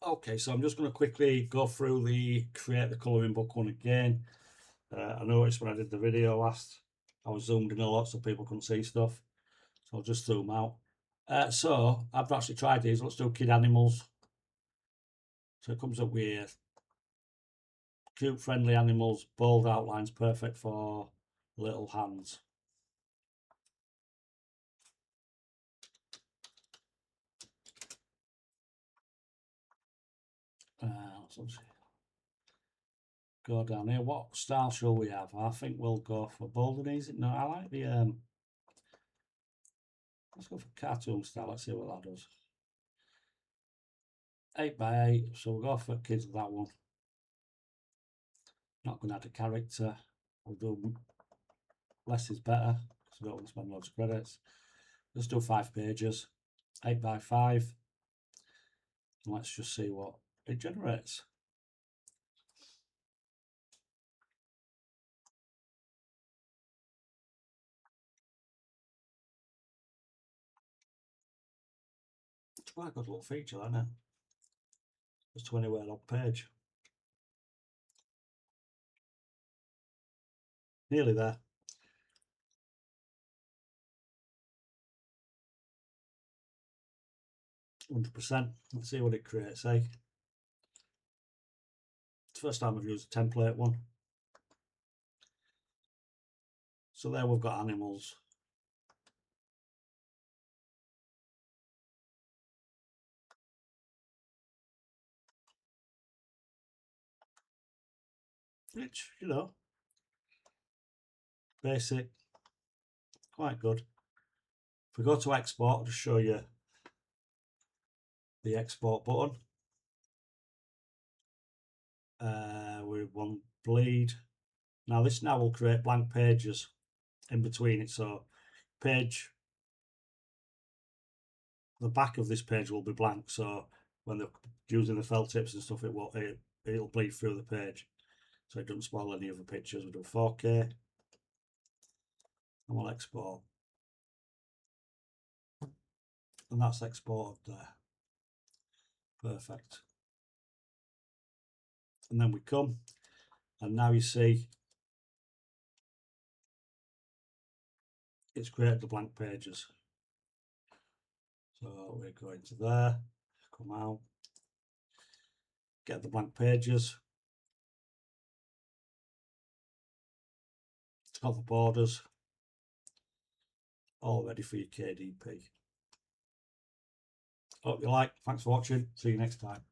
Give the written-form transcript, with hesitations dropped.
Okay, so I'm just going to quickly go through the create the colouring book one again. I noticed when I did the video last, I was zoomed in a lot so people couldn't see stuff. So I'll just zoom out. So I've actually tried these. Let's do kid animals. So it comes up with cute, friendly animals, bold outlines, perfect for little hands. Let's see. Go down here. What style shall we have? I think we'll go for bold and easy. No, I like the let's go for cartoon style. Let's see what that does. 8x8, so we'll go for kids with that one. Not going to add a character. We'll do less is better, because I don't want to spend loads of credits. Let's do 5 pages, 8x5. And let's just see what it generates. It's quite a good little feature, isn't it? There's 20 word on page. Nearly there. %. Let's see what it creates, eh? It's the first time I've used a template one. So there we've got animals. Which, you know, basic, quite good. If we go to export, I'll just show you the export button. We want bleed. Now this now will create blank pages in between it. So page, the back of this page will be blank. So when they're using the felt tips and stuff, it'll bleed through the page. So it doesn't spoil any of the pictures. We'll do 4K and we'll export. And that's exported there. Perfect. And then we come, and now you see it's created the blank pages. So we're going to there, come out, get the blank pages. It's got the borders, all ready for your KDP. Hope you like. Thanks for watching. See you next time.